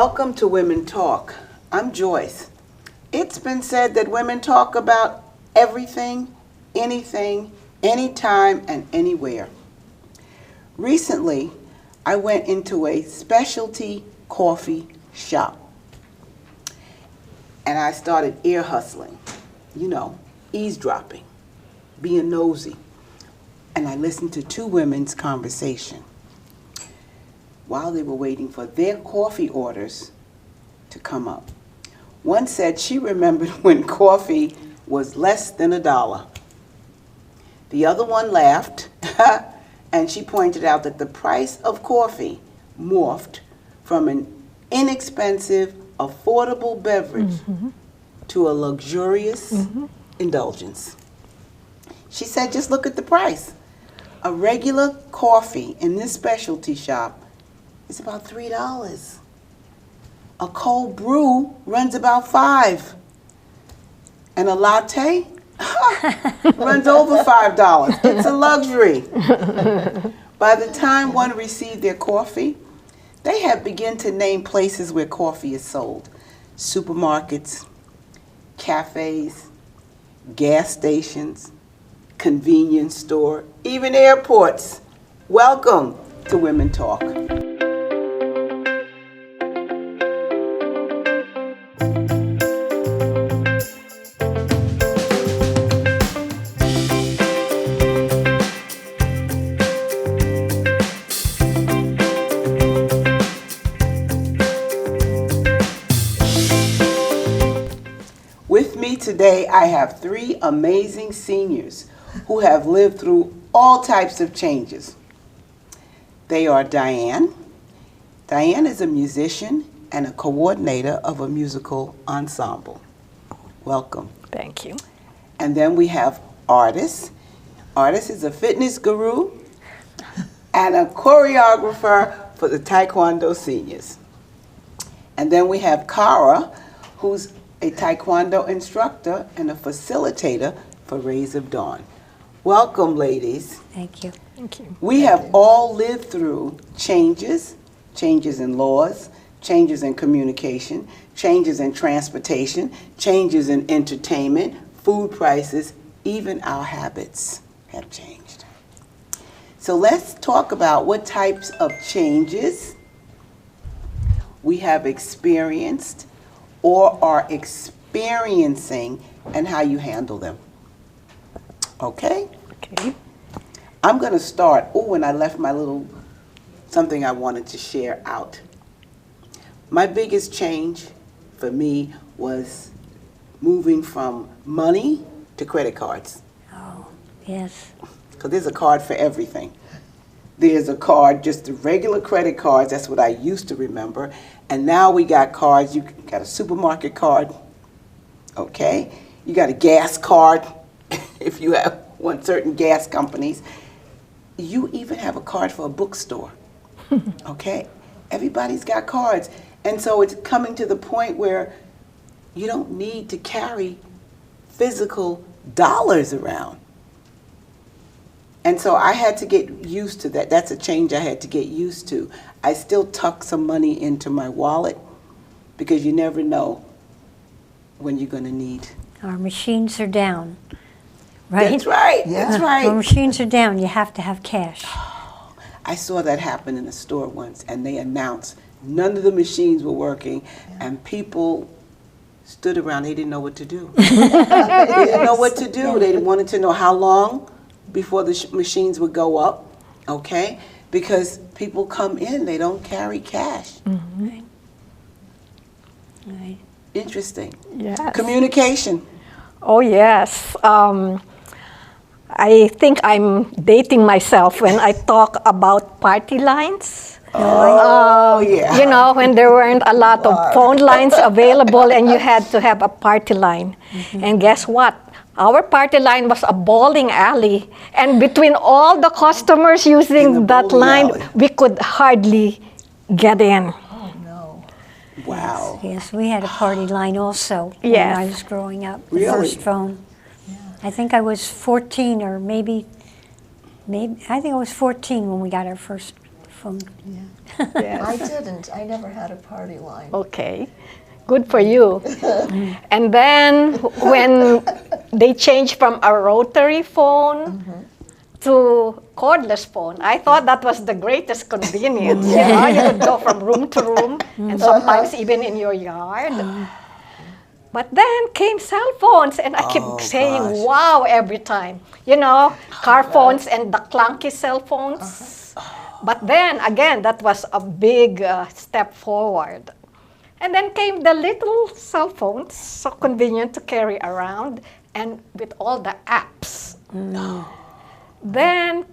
Welcome to Women Talk. I'm Joyce. It's been said that women talk about everything, anything, anytime, and anywhere. Recently, I went into a specialty coffee shop and I started ear hustling, eavesdropping, being nosy. And I listened to two women's conversation while they were waiting for their coffee orders to come up. One said she remembered when coffee was less than $1. The other one laughed, and she pointed out that the price of coffee morphed from an inexpensive, affordable beverage to a luxurious indulgence. She said, just look at the price. A regular coffee in this specialty shop is about $3. A cold brew runs about $5. And a latte runs over $5. It's a luxury. By the time one received their coffee, they have begun to name places where coffee is sold. Supermarkets, cafes, gas stations, convenience store, even airports. Welcome to Women Talk. With me today, I have three amazing seniors who have lived through all types of changes. They are Diane. Diane is a musician and a coordinator of a musical ensemble. Welcome. Thank you. And then we have Artis. Artis is a fitness guru and a choreographer for the Taekwondo seniors. And then we have Kara, who's a Taekwondo instructor and a facilitator for Rays of Dawn. Welcome, ladies. Thank you. Thank you. We have all lived through changes in laws, changes in communication, changes in transportation, changes in entertainment, food prices, even our habits have changed. So let's talk about what types of changes we have experienced or are experiencing and how you handle them. Okay? Okay. I'm going to start. Oh, and I left my little something I wanted to share out. My biggest change for me was moving from money to credit cards. Oh, yes. Because there's a card for everything. There's a card, just the regular credit cards, that's what I used to remember. And now we got cards, you got a supermarket card, okay? You got a gas card, if you have one certain gas companies. You even have a card for a bookstore, okay? Everybody's got cards. And so it's coming to the point where you don't need to carry physical dollars around. And so I had to get used to that. That's a change I had to get used to. I still tuck some money into my wallet because you never know when you're going to need. Our machines are down, right? That's right. That's right. When machines are down, you have to have cash. I saw that happen in a store once, and they announced none of the machines were working, and people stood around. They didn't know what to do. They didn't know what to do. They wanted to know how long before the machines would go up, okay? Because people come in, they don't carry cash. Right. Right. Interesting. Yes. Communication. Oh, yes. I think I'm dating myself when I talk about party lines. Oh, yeah. You know, when there weren't a lot of phone lines available and you had to have a party line. And guess what? Our party line was a bowling alley. And between all the customers using that line, we could hardly get in. Wow. Yes, we had a party line also Yes. when I was growing up. The Really? first phone. I think I was 14 or maybe I think I was 14 when we got our first phone. Yes. I didn't. I never had a party line. Okay, good for you. And then when they changed from a rotary phone to cordless phone, I thought that was the greatest convenience. You know, you could go from room to room and sometimes even in your yard. But then came cell phones, and I keep saying, gosh. wow, every time. You know, car phones and the clunky cell phones. But then, again, that was a big step forward. And then came the little cell phones, so convenient to carry around, and with all the apps. Then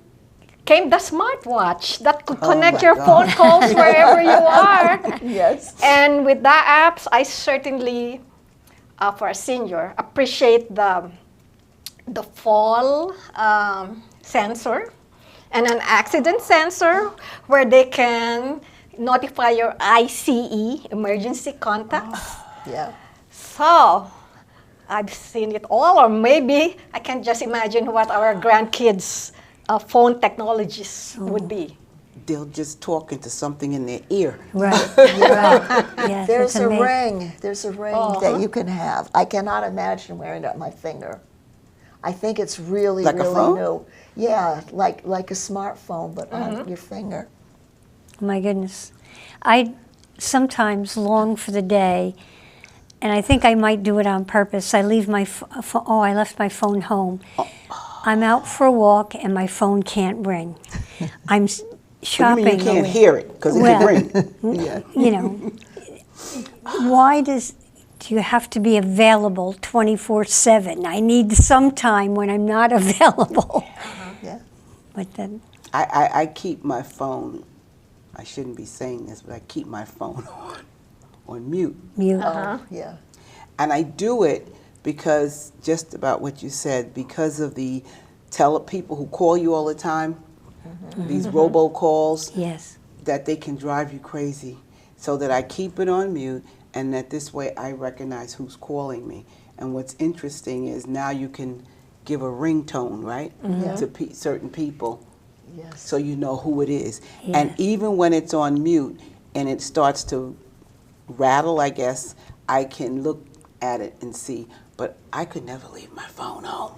came the smartwatch that could connect your phone calls wherever you are. Yes. And with the apps, I certainly, for a senior, appreciate the fall sensor and an accident sensor where they can notify your ICE, emergency contacts. Yeah. So, I've seen it all, or maybe I can just imagine what our grandkids' phone technologies would be. They'll just talk into something in their ear. Right. Right. Yes, There's it's a amazing. ring. There's a ring that you can have. I cannot imagine wearing it on my finger. I think it's really, Like a really phone? new. Yeah, like a smartphone, but on your finger. My goodness. I sometimes long for the day, and I think I might do it on purpose. I leave my I left my phone home. I'm out for a walk and my phone can't ring. I'm What shopping. do you mean you can't away. hear it? Because it Well, can ring. Yeah. You know, why do you have to be available 24/7? I need some time when I'm not available. Yeah. But then, I keep my phone, I shouldn't be saying this, but I keep my phone on mute. mute. Oh, yeah. And I do it because, just about what you said, because of the people who call you all the time, these robocalls, Yes. that they can drive you crazy. So that I keep it on mute, and that this way I recognize who's calling me. And what's interesting is now you can give a ringtone, right, to certain people, Yes. so you know who it is. Yeah. And even when it's on mute and it starts to rattle, I guess, I can look at it and see. But I could never leave my phone home.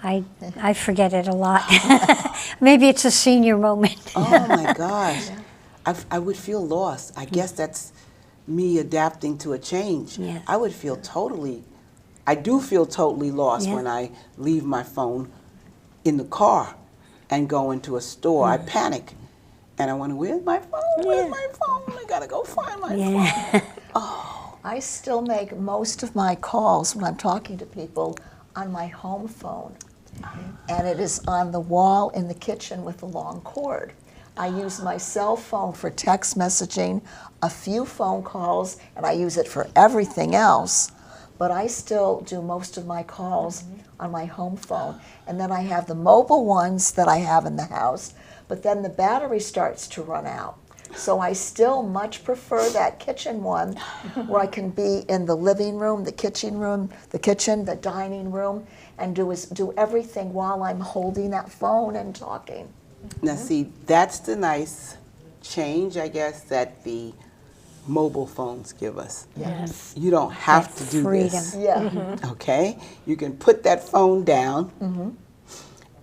I forget it a lot. Maybe it's a senior moment. Oh my gosh. I would feel lost. I guess that's me adapting to a change. Yes. I would feel I do feel totally lost Yeah. when I leave my phone in the car and go into a store. I panic. And I wonder, where's my phone? Where's my phone? I gotta go find my phone. Yeah. I still make most of my calls when I'm talking to people on my home phone. And it is on the wall in the kitchen with a long cord. I use my cell phone for text messaging, a few phone calls, and I use it for everything else. But I still do most of my calls on my home phone. And then I have the mobile ones that I have in the house, but then the battery starts to run out. So I still much prefer that kitchen one where I can be in the living room, the kitchen, the dining room, and do everything while I'm holding that phone and talking. Now see, that's the nice change, I guess, that the mobile phones give us. Yes. You don't have That to do freedom. this. Yeah. Okay? You can put that phone down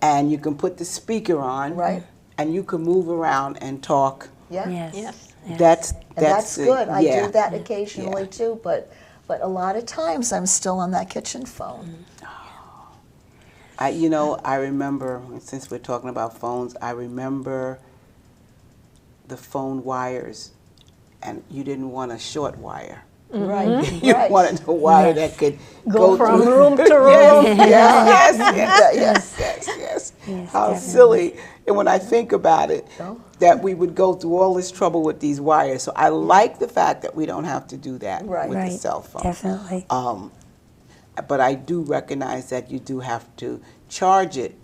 and you can put the speaker on. Right. And you can move around and talk. Yeah. Yes. Yes. Yes. That's it. good. I Yeah. do that occasionally too, but a lot of times I'm still on that kitchen phone. I remember, since we're talking about phones, I remember the phone wires, and you didn't want a short wire. Right. You Right. wanted a wire that could Go from through- room to room. Yes, yes. Yes, How definitely. silly. And when I think about it, Oh. that we would go through all this trouble with these wires. So I like the fact that we don't have to do that Right. with Right. the cell phone. Definitely. But I do recognize that you do have to charge it.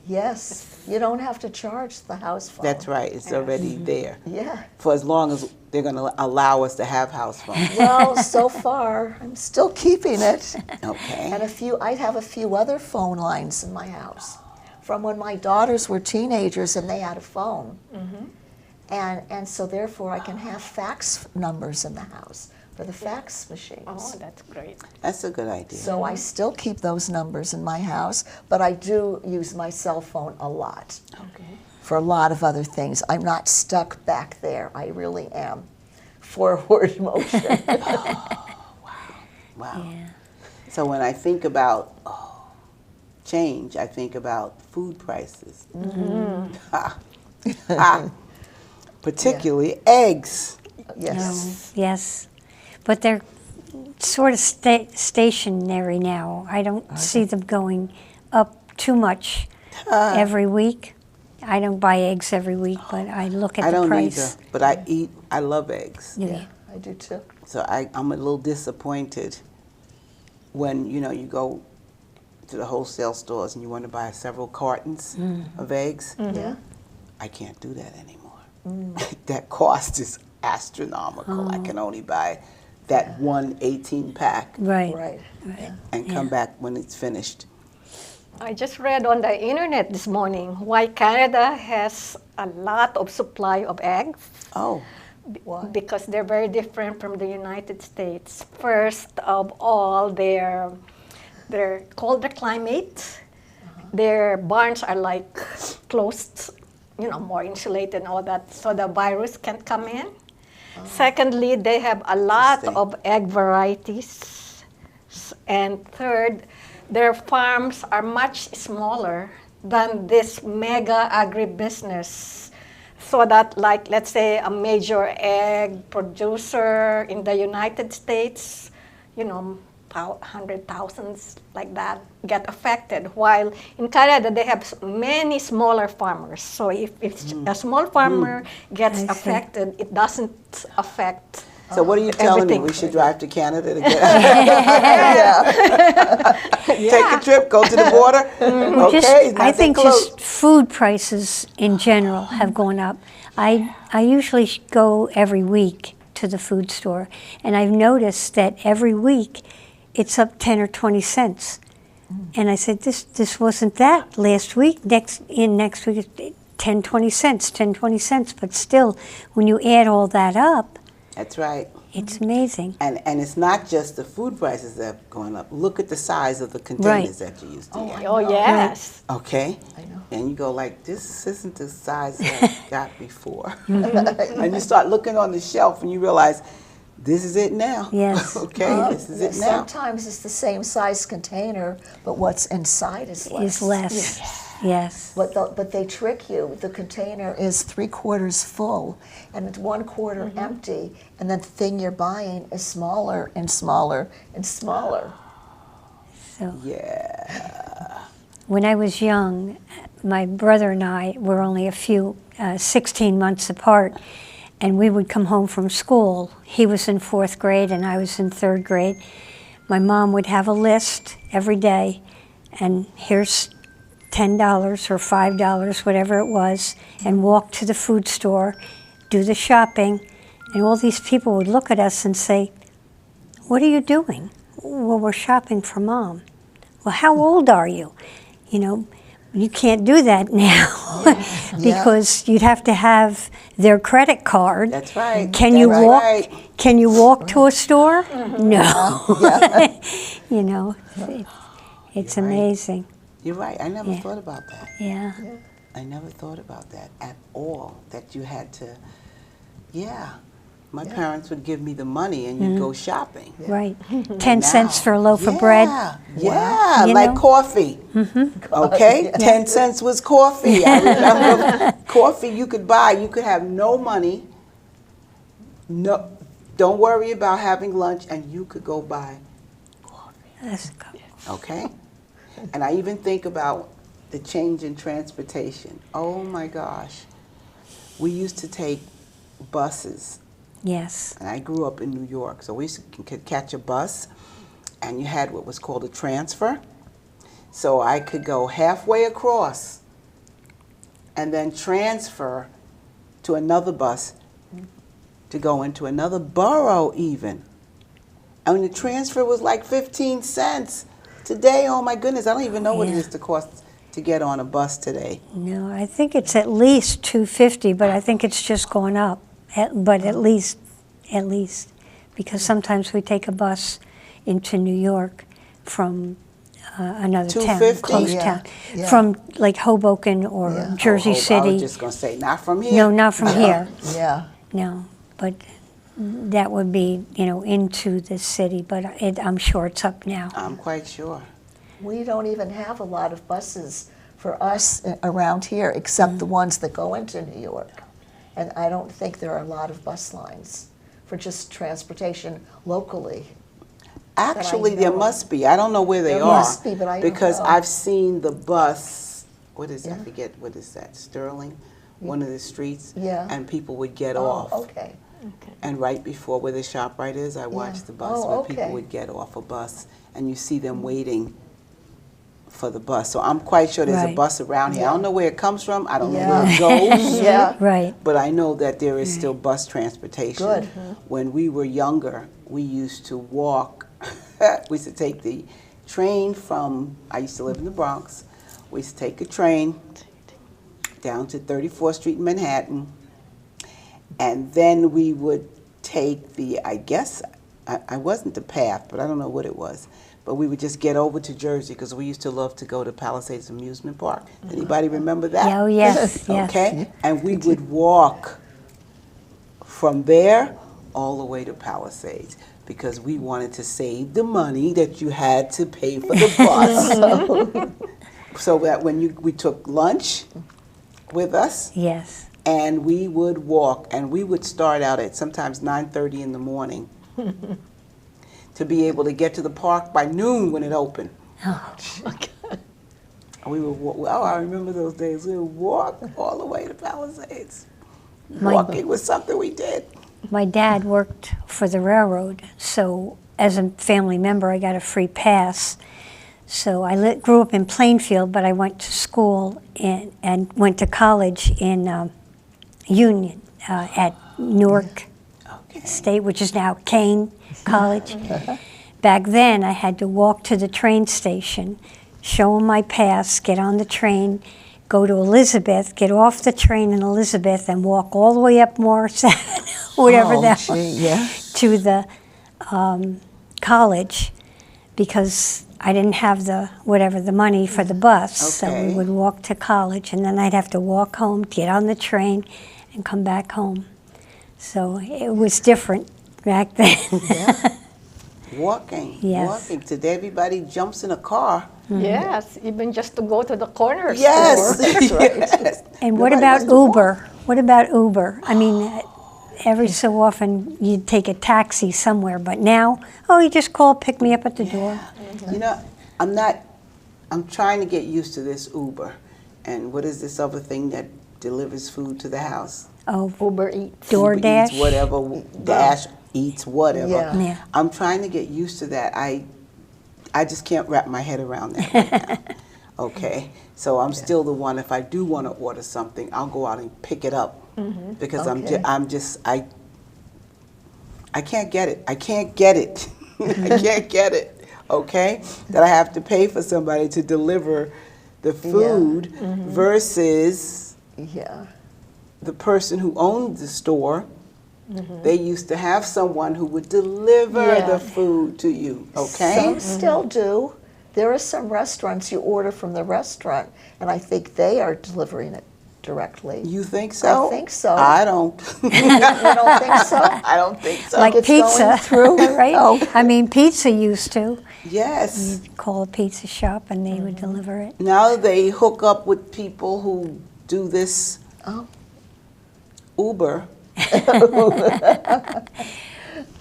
Yes. You don't have to charge the house phone. That's right. It's already there. Yeah. For as long as they're going to allow us to have house phones. Well, so far I'm still keeping it. Okay. And I have a few other phone lines in my house from when my daughters were teenagers and they had a phone. And so therefore I can have fax numbers in the house for the fax machines. Oh, that's great. That's a good idea. So I still keep those numbers in my house, but I do use my cell phone a lot for a lot of other things. I'm not stuck back there. I really am. Forward motion. Wow. Yeah. So when I think about change, I think about food prices. Particularly eggs. Yes. Yes. But they're sort of stationary now. I don't see them going up too much every week. I don't buy eggs every week, but I look at I the don't price. either, but I love eggs. Yeah. I do too. So I'm a little disappointed when, you go to the wholesale stores and you want to buy several cartons of eggs. Yeah. I can't do that anymore. That cost is astronomical. I can only buy that one 18-pack Right. Right. Yeah. and come back when it's finished. I just read on the internet this morning why Canada has a lot of supply of eggs. Oh, Why? Because they're very different from the United States. First of all, they're colder climate. Their barns are like closed, more insulated and all that, so the virus can't come in. Secondly, they have a lot Interesting. of egg varieties. And third, their farms are much smaller than this mega agribusiness. So that, like, let's say a major egg producer in the United States, 100,000s like that get affected. While in Canada, they have many smaller farmers. So if a small farmer gets I see. affected, it doesn't affect. so what are you telling me? Everything. We should drive to Canada to get take a trip, go to the border? Okay, Just, not I that think close. just food prices in general have gone up. I usually go every week to the food store, and I've noticed that every week it's up 10 or 20 cents. And I said, this wasn't that last week. Next week it's 10, 20 cents, 10, 20 cents. But still, when you add all that up, That's right. it's amazing. And it's not just the food prices that have gone up. Look at the size of the containers that you used to get. Oh, yes. Okay? I know. And you go like, this isn't the size that I got before. And you start looking on the shelf and you realize, this is it now. Yes. Okay, this is it now. Sometimes it's the same size container, but what's inside is less. Is less. Yes. But they trick you. The container is 3/4 full, and it's 1/4 empty, and then the thing you're buying is smaller and smaller and smaller. So Yeah. when I was young, my brother and I were only 16 months apart, and we would come home from school. He was in 4th grade and I was in 3rd grade. My mom would have a list every day, and here's $10 or $5, whatever it was, and walk to the food store, do the shopping, and all these people would look at us and say, "What are you doing?" "Well, we're shopping for Mom." "Well, how old are you?" You can't do that now because you'd have to have their credit card. That's right. Can you That's walk? right. Can you walk to a store? No. It's You're right. amazing. You're right. I never Yeah. thought about that. Yeah. I never thought about that at all. That you had to, My parents would give me the money and you'd go shopping. Right. 10 cents Now- for a loaf of bread. Yeah, You like know? coffee. Okay, 10 cents was coffee. I remember coffee you could buy. You could have no money. No, don't worry about having lunch, and you could go buy coffee. That's good. Okay, and I even think about the change in transportation. Oh my gosh, we used to take buses. Yes. And I grew up in New York, so we could catch a bus, and you had what was called a transfer. So I could go halfway across and then transfer to another bus to go into another borough even. And the transfer was like 15 cents. Today, oh my goodness, I don't even know what it Yeah. is to cost to get on a bus today? No, I think it's at least $250, but I think it's just going up. But at least, because sometimes we take a bus into New York from another town, $250? close Yeah, town, yeah. from like Hoboken or Yeah. Jersey I City. was just going to say, not from here. No, not from here. Yeah. No, but that would be, into the city. But I'm sure it's up now. I'm quite sure. We don't even have a lot of buses for us around here, except the ones that go into New York. And I don't think there are a lot of bus lines for just transportation locally. Actually, there know of. must be. I don't know where they There are. must be, but I don't because know. I've seen the bus. What is I Yeah. forget what is that? Sterling, one of the streets. Yeah. And people would get Oh, off. okay. And right before where the ShopRite is, I watched the bus Oh, where okay. people would get off a bus, and you see them waiting for the bus. So I'm quite sure there's a Right. bus around here. I don't know where it comes from. I don't know Yeah. where it goes. Yeah. Right. But I know that there is still bus transportation. Good. When we were younger, we used to walk. We used to take the train from, I used to live in the Bronx. We used to take a train down to 34th Street in Manhattan. And then we would take the, I guess, I wasn't the path, but I don't know what it was. But we would just get over to Jersey because we used to love to go to Palisades Amusement Park. Anybody remember that? Oh, yes, yes. Okay? And we would walk from there all the way to Palisades because we wanted to save the money that you had to pay for the bus. So that when we took lunch with us, Yes. and we would walk, and we would start out at sometimes 9:30 in the morning to be able to get to the park by noon when it opened. We would walk, oh, I remember those days. We would walk all the way to Palisades. Walking was something we did. My dad worked for the railroad, so as a family member, I got a free pass. So I grew up in Plainfield, but I went to school and went to college in Union at Newark Okay. State, which is now Kane College. Back then, I had to walk to the train station, show them my pass, get on the train, go to Elizabeth, get off the train in Elizabeth, and walk all the way up Morris Avenue, whatever Oh, that gee, was, yeah. to the college, because I didn't have the money for the bus. So Okay. we would walk to college, and then I'd have to walk home, get on the train, and come back home. So it was different back then. Walking. Yes. Walking. Today everybody jumps in a car. Yes, even just to go to the corner Yes. store. Yes. And what Nobody about wants to walk. Uber? What about Uber? I mean, every so often you'd take a taxi somewhere, but now, you just call, pick me up at the door. You know, I'm trying to get used to this Uber. And what is this other thing that delivers food to the house? Oh, Uber Eats. Uber DoorDash? Eats, whatever, Dash Eats, whatever. Yeah. Yeah. I'm trying to get used to that. I just can't wrap my head around that right now. Okay, so I'm still the one, if I do want to order something, I'll go out and pick it up. Because Okay. I can't get it. I can't get it. I can't get it, okay? That I have to pay for somebody to deliver the food versus Yeah. the person who owned the store. They used to have someone who would deliver Yeah. the food to you, okay? Some still do. There are some restaurants you order from the restaurant, and I think they are delivering it directly. You think so? I think so. I don't. You don't think so? I don't think so. like it's pizza, going through? right? Oh. I mean, pizza used to. Yes. You'd call a pizza shop and they would deliver it. Now they hook up with people who do this Oh. Uber.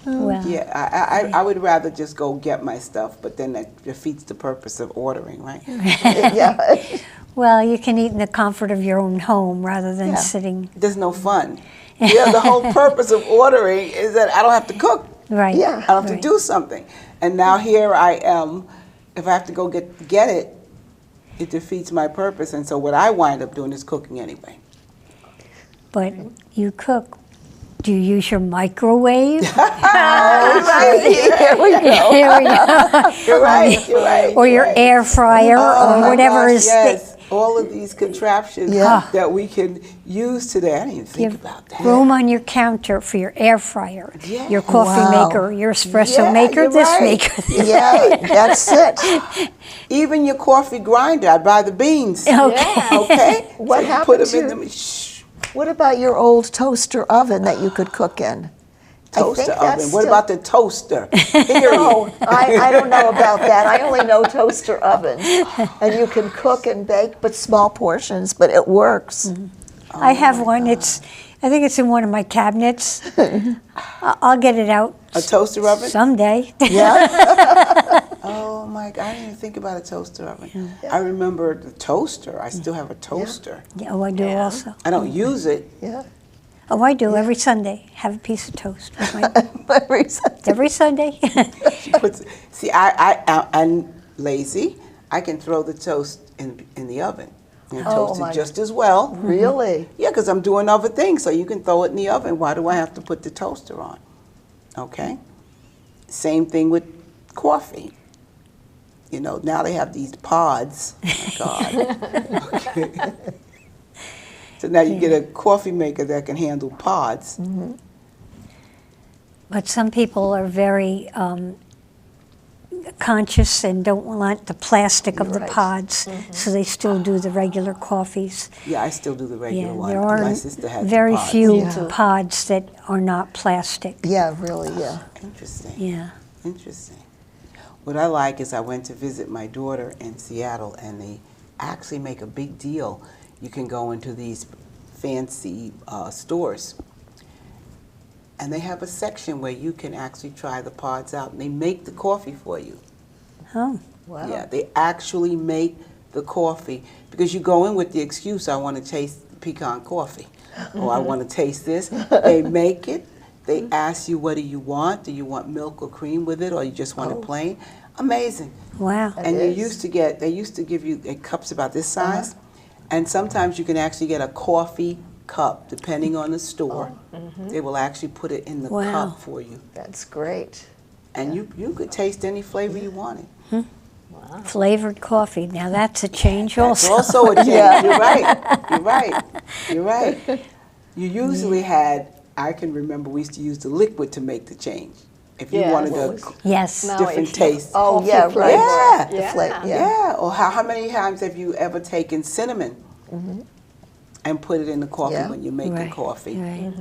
Well, Yeah, I would rather just go get my stuff, but then that defeats the purpose of ordering, right? Yeah. well, you can eat in the comfort of your own home rather than Yeah. sitting. There's no fun. Yeah, the whole purpose of ordering is that I don't have to cook. Right. Yeah. I don't have right. to do something. And now here I am, if I have to go get it, it defeats my purpose. And so what I wind up doing is cooking anyway. But you cook. Do you use your microwave? Here we go. Here we go. You're right. You're right. Or you're your right. air fryer Oh, or my whatever gosh, is yes. all of these contraptions Yeah. that we can use today. I didn't even think about that. Room on your counter for your air fryer, Yeah. your coffee Wow. maker, your espresso Yeah, maker, you're this right. maker. Yeah, that's it. Even your coffee grinder, I buy the beans. Okay. Okay? What So you happened put them to- in the shh, What about your old toaster oven that you could cook in? I toaster think oven. that's What still- about the toaster? Period. No, I don't know about that. I only know toaster ovens. And you can cook and bake, but small portions, but it works. I have one. I think it's in one of my cabinets. I'll get it out A toaster oven? someday. Yeah? Oh my God, I didn't even think about a toaster oven. I remember the toaster. I still have a toaster. Yeah, oh, I do also. I don't use it. Yeah. Oh, I do every Sunday. Have a piece of toast with my, Every every Sunday. See, I'm lazy. I can throw the toast in the oven and toast my- it just as well. Really? Yeah, because I'm doing other things, so you can throw it in the oven. Why do I have to put the toaster on? Okay? Same thing with coffee. You know, now they have these pods. Oh my God. Okay. So now you get a coffee maker that can handle pods. But some people are very conscious and don't want the plastic of the Right. pods, so they still do the regular coffees. Yeah, I still do the regular Yeah, one. there My are sister has the very pods. few Yeah. pods that are not plastic. Yeah, really, yeah. Interesting. Yeah. Interesting. What I like is I went to visit my daughter in Seattle, and they actually make a big deal. You can go into these fancy stores, and they have a section where you can actually try the pods out, and they make the coffee for you. Oh, Wow. Yeah, they actually make the coffee, because you go in with the excuse, I want to taste pecan coffee, or I want to taste this. They make it. They ask you, what do you want? Do you want milk or cream with it, or you just want it plain? Amazing. wow. And It they is. used to give you cups about this size, and sometimes you can actually get a coffee cup, depending on the store. They will actually put it in the Wow. cup for you, That's great. and you could taste any flavor you wanted. Flavored coffee. Now that's a change That's also. also a change. You're right. You're right. You're right. You usually had, I can remember we used to use the liquid to make the change. If you Yeah. wanted What a was- Yes. Now different it's taste. Oh, coffee yeah, right. flavor. Yeah. The Yeah. flavor, Yeah, or how many times have you ever taken cinnamon and put it in the coffee Yeah. when you're making Right, coffee? right.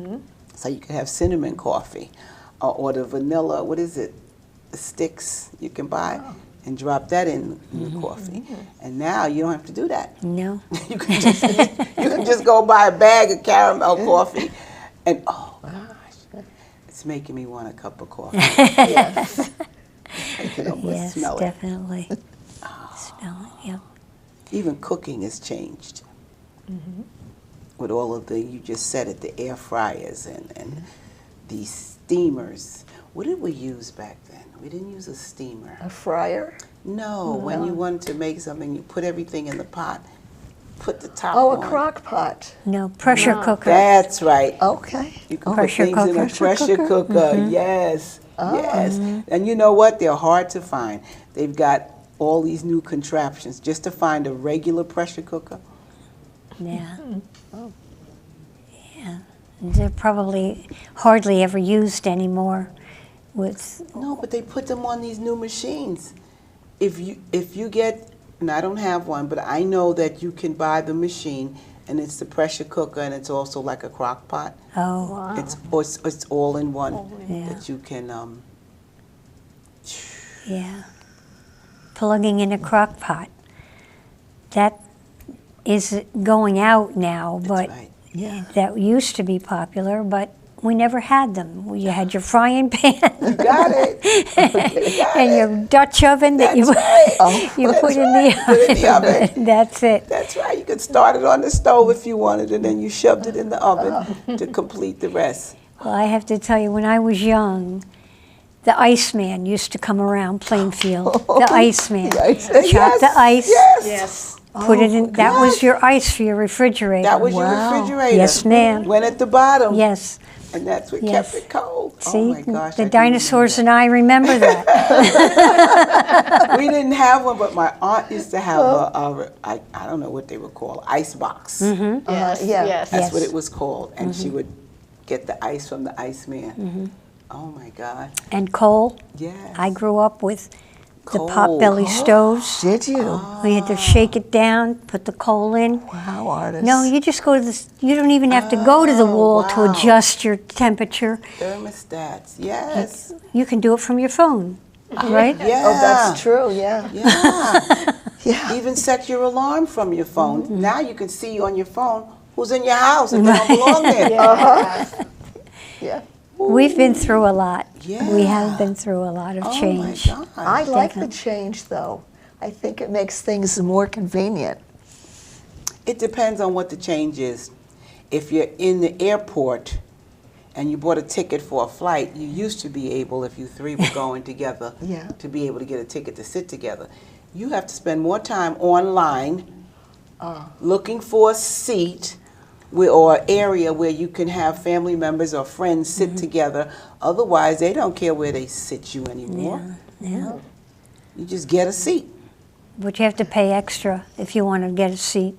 So you can have cinnamon coffee, or the vanilla, what is it, the sticks you can buy, and drop that in your coffee. And now you don't have to do that. No. You can just go buy a bag of caramel coffee, and oh gosh, it's making me want a cup of coffee. Yes. I can almost Yes, smell it. definitely. Smell it, yep. Even cooking has changed. With all of the, you just said it, the air fryers and the steamers. What did we use back then? We didn't use a steamer. A fryer? No, when you wanted to make something, you put everything in the pot, put the top Oh, on. a crock pot. No, pressure No. cooker. That's right. Okay. You can Pressure put things in a cooker. pressure cooker. Yes, yes. And you know what? They're hard to find. They've got all these new contraptions. Just to find a regular pressure cooker. Yeah. Yeah. They're probably hardly ever used anymore with, No, but they put them on these new machines. If you get, and I don't have one, but I know that you can buy the machine, and it's the pressure cooker, and it's also like a crock pot. oh, Wow. It's all in one Yeah. that you can. yeah. Plugging in a crock pot. That is going out now, but right. that used to be popular, but we never had them. You had your frying pan You got it. You got and it. your Dutch oven that you, That's right. you That's put in right. the Put it in the oven. oven. That's it. That's right. You could start it on the stove if you wanted, and then you shoved it in the oven to complete the rest. Well, I have to tell you, when I was young, the Iceman used to come around Plainfield. The Iceman. The ice- Chop the ice, Yes. Yes. put it in. That was yes. your ice for your refrigerator. That was your Wow. refrigerator. Yes, ma'am. Went at the bottom. Yes. And that's what Yes. kept it cold. See, Oh my gosh. the I do dinosaurs and I remember that. remember. We didn't have one, but my aunt used to have I don't know what they were called, ice box. Mm-hmm. Yes, yeah. yes. That's Yes. what it was called. And she would get the ice from the Iceman. Oh my God. And coal. Yes. I grew up with the Coal. pot-belly stoves. Did you? We had to shake it down, put the coal in. Wow, artist. No, you just go to the, you don't even have to go to the wall to wow. adjust your temperature. Thermostats. Yes. You can do it from your phone, right? Yeah. Oh, that's true, yeah. Yeah. Yeah. Even set your alarm from your phone. Now you can see on your phone who's in your house if they don't belong there. Yeah. We've been through a lot. We Yeah. have been through a lot of Oh change. my God. I like the Definitely. change, though. I think it makes things more convenient. It depends on what the change is. If you're in the airport and you bought a ticket for a flight, you used to be able, if you three were going together, Yeah. to be able to get a ticket to sit together. You have to spend more time online looking for a seat or area where you can have family members or friends sit together. Otherwise, they don't care where they sit you anymore. Yeah. You just get a seat. But you have to pay extra if you want to get a seat.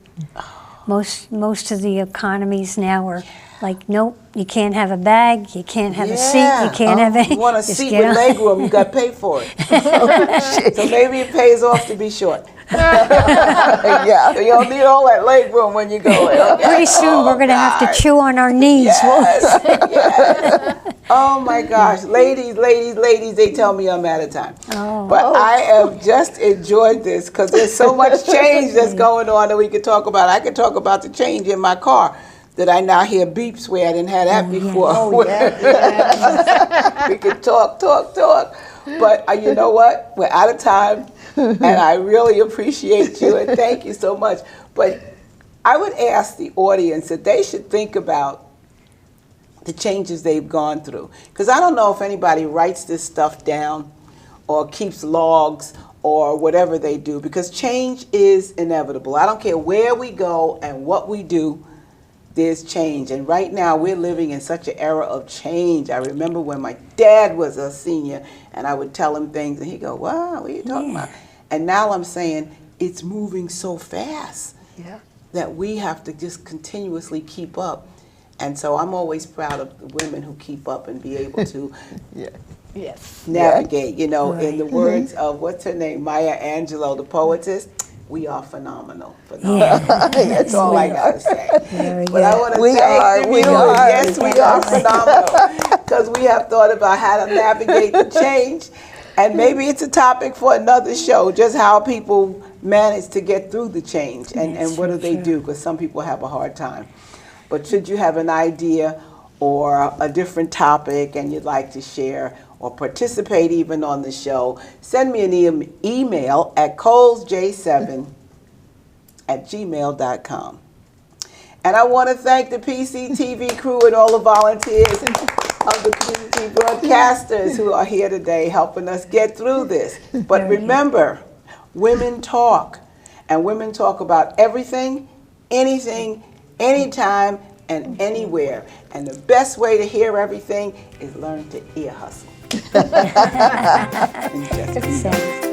Most of the economies now are like, nope, you can't have a bag, you can't have a seat, you can't have any. You want a just seat get with on. leg room, you got to pay for it. So maybe it pays off to be short. Yeah. So you don't need all that leg room when you go in. Okay? Pretty soon we're going to have to chew on our knees. Yes, yes. Oh my gosh, ladies, they tell me I'm out of time. But I have just enjoyed this because there's so much change that's going on that we could talk about. I could talk about the change in my car that I now hear beeps where I didn't have that before. Oh, yeah. We could talk. But you know what? We're out of time, and I really appreciate you, and thank you so much. But I would ask the audience that they should think about the changes they've gone through. Because I don't know if anybody writes this stuff down or keeps logs or whatever they do, because change is inevitable. I don't care where we go and what we do, there's change. And right now we're living in such an era of change. I remember when my dad was a senior and I would tell him things and he'd go, wow, what are you talking about? And now I'm saying it's moving so fast Yeah. that we have to just continuously keep up. And so I'm always proud of the women who keep up and be able to Yes. navigate, you know, in the words of, what's her name, Maya Angelou, the poetess, we are phenomenal. That's all I got to say. Very But I good. want to We thank are, the we viewers. are. Yes, we are phenomenal. Because we have thought about how to navigate the change. And maybe it's a topic for another show, just how people manage to get through the change and what do they do, because some people have a hard time. But should you have an idea or a different topic and you'd like to share or participate even on the show, send me an email at colesj7@gmail.com. And I want to thank the PCTV crew and all the volunteers of the community broadcasters who are here today helping us get through this. But remember, women talk, and women talk about everything, anything, anytime, and anywhere. And the best way to hear everything is learn to ear hustle. And just be Sounds